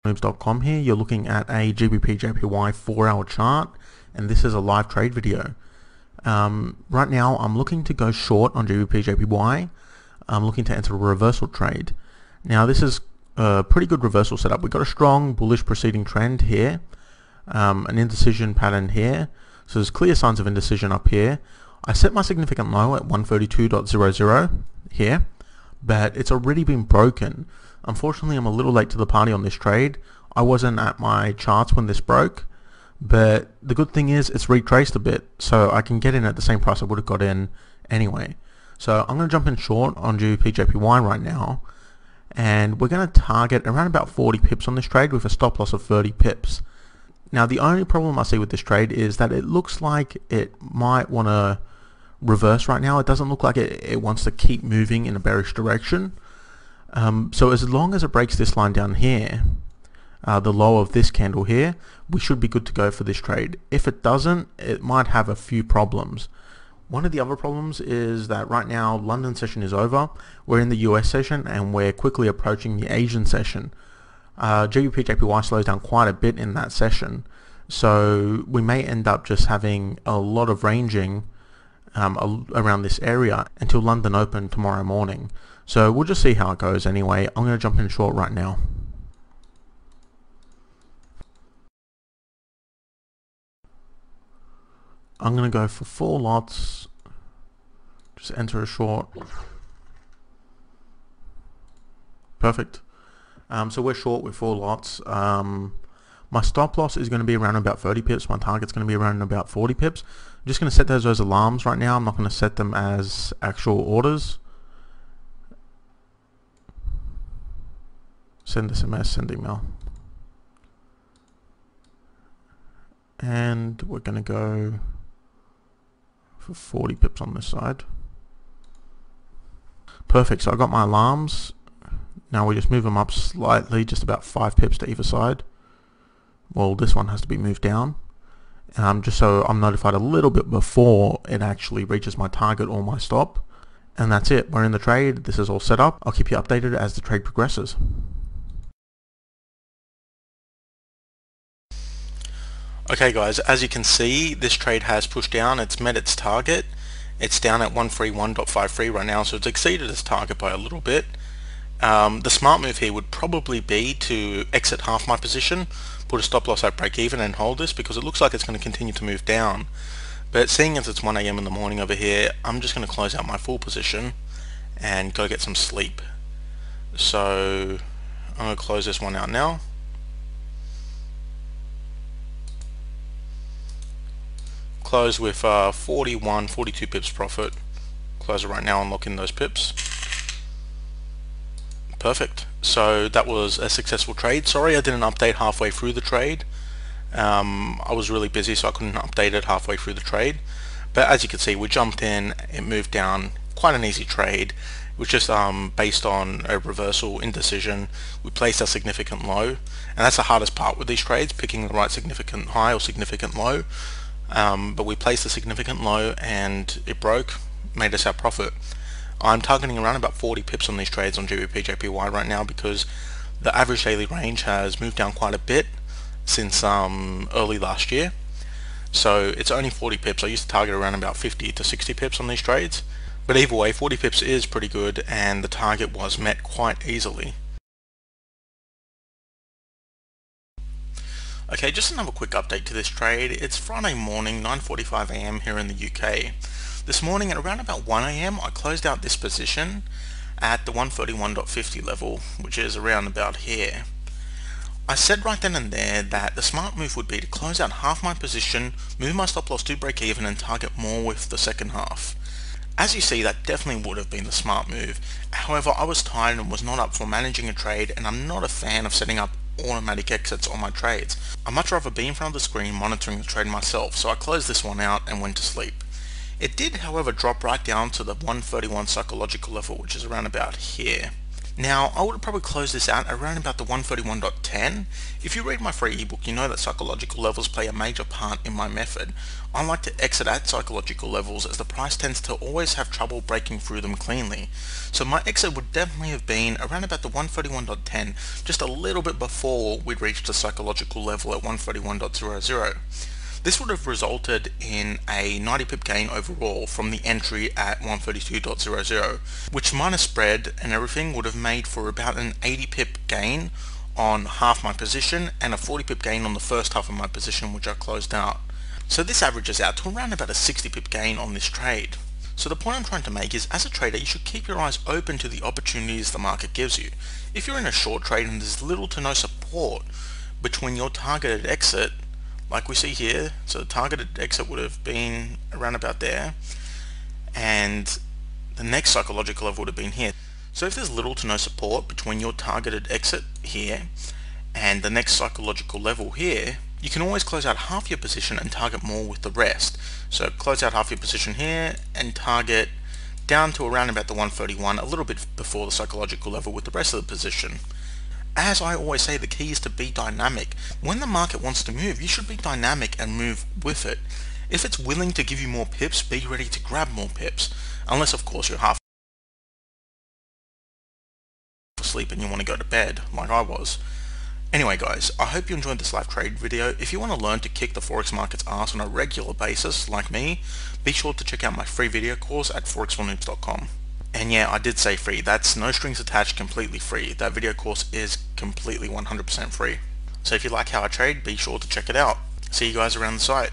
moves.com here. You're looking at a GBP JPY 4-hour chart, and this is a live trade video. Right now I'm looking to go short on GBP JPY. I'm looking to enter a reversal trade. Now this is a pretty good reversal setup. We've got a strong bullish preceding trend here, an indecision pattern here, so there's clear signs of indecision up here. I set my significant low at 132.00 here, but it's already been broken. Unfortunately, I'm a little late to the party on this trade. I wasn't at my charts when this broke, but the good thing is it's retraced a bit, so I can get in at the same price I would have got in anyway. So I'm going to jump in short on GBP JPY right now, and we're going to target around about 40 pips on this trade with a stop loss of 30 pips. Now the only problem I see with this trade is that it looks like it might want to reverse right now. It doesn't look like it wants to keep moving in a bearish direction. So as long as it breaks this line down here, the low of this candle here, we should be good to go for this trade. If it doesn't, it might have a few problems. One of the other problems is that right now London session is over, we're in the US session, and we're quickly approaching the Asian session. GBP JPY slows down quite a bit in that session, so we may end up just having a lot of ranging around this area until London open tomorrow morning. So we'll just see how it goes anyway. I'm going to jump in short right now. I'm going to go for 4 lots. Just enter a short. Perfect. So we're short with 4 lots. My stop loss is going to be around about 30 pips. My target's going to be around about 40 pips. I'm just going to set those as alarms right now. I'm not going to set them as actual orders. Send SMS, send email. And we're going to go for 40 pips on this side. Perfect, so I got my alarms. Now we just move them up slightly, just about 5 pips to either side. Well, this one has to be moved down. Just so I'm notified a little bit before it actually reaches my target or my stop. And that's it, we're in the trade, this is all set up. I'll keep you updated as the trade progresses. Okay guys, as you can see, this trade has pushed down. It's met its target. It's down at 131.53 right now, so it's exceeded its target by a little bit. The smart move here would probably be to exit half my position, put a stop loss at break even and hold this, because it looks like it's going to continue to move down. But seeing as it's 1 AM in the morning over here, I'm just going to close out my full position and go get some sleep. So I'm going to close this one out now. Close with 42 pips profit. Close it right now and lock in those pips. Perfect. So that was a successful trade. Sorry I didn't update halfway through the trade. I was really busy, so I couldn't update it halfway through the trade. But as you can see, we jumped in, it moved down. Quite an easy trade. It was just based on a reversal indecision. We placed a significant low, and that's the hardest part with these trades, picking the right significant high or significant low. But we placed a significant low and it broke, made us our profit. I'm targeting around about 40 pips on these trades on GBP JPY right now, because the average daily range has moved down quite a bit since early last year. So it's only 40 pips. I used to target around about 50 to 60 pips on these trades. But either way, 40 pips is pretty good, and the target was met quite easily. Okay, just another quick update to this trade. It's Friday morning, 9:45 AM here in the UK. This morning at around about 1 AM, I closed out this position at the 131.50 level, which is around about here. I said right then and there that the smart move would be to close out half my position, move my stop loss to break even, and target more with the second half. As you see, that definitely would have been the smart move. However, I was tired and was not up for managing a trade, and I'm not a fan of setting up automatic exits on my trades. I'd much rather be in front of the screen monitoring the trade myself, so I closed this one out and went to sleep. It did, however, drop right down to the 131 psychological level, which is around about here. Now, I would probably close this out around about the 131.10. If you read my free ebook, you know that psychological levels play a major part in my method. I like to exit at psychological levels as the price tends to always have trouble breaking through them cleanly. So my exit would definitely have been around about the 131.10, just a little bit before we'd reached the psychological level at 131.00. This would have resulted in a 90 pip gain overall from the entry at 132.00, which minus spread and everything would have made for about an 80 pip gain on half my position and a 40 pip gain on the first half of my position, which I closed out. So this averages out to around about a 60 pip gain on this trade. So the point I'm trying to make is, as a trader, you should keep your eyes open to the opportunities the market gives you. If you're in a short trade and there's little to no support between your targeted exit, like we see here, so the targeted exit would have been around about there, and the next psychological level would have been here. So if there's little to no support between your targeted exit here and the next psychological level here, you can always close out half your position and target more with the rest. So close out half your position here and target down to around about the 131, a little bit before the psychological level with the rest of the position. As I always say, the key is to be dynamic. When the market wants to move, you should be dynamic and move with it. If it's willing to give you more pips, be ready to grab more pips. Unless, of course, you're half asleep and you want to go to bed, like I was. Anyway guys, I hope you enjoyed this live trade video. If you want to learn to kick the Forex market's ass on a regular basis, like me, be sure to check out my free video course at forexfornoobs.com. And yeah, I did say free. That's no strings attached, completely free. That video course is completely 100% free. So if you like how I trade, be sure to check it out. See you guys around the site.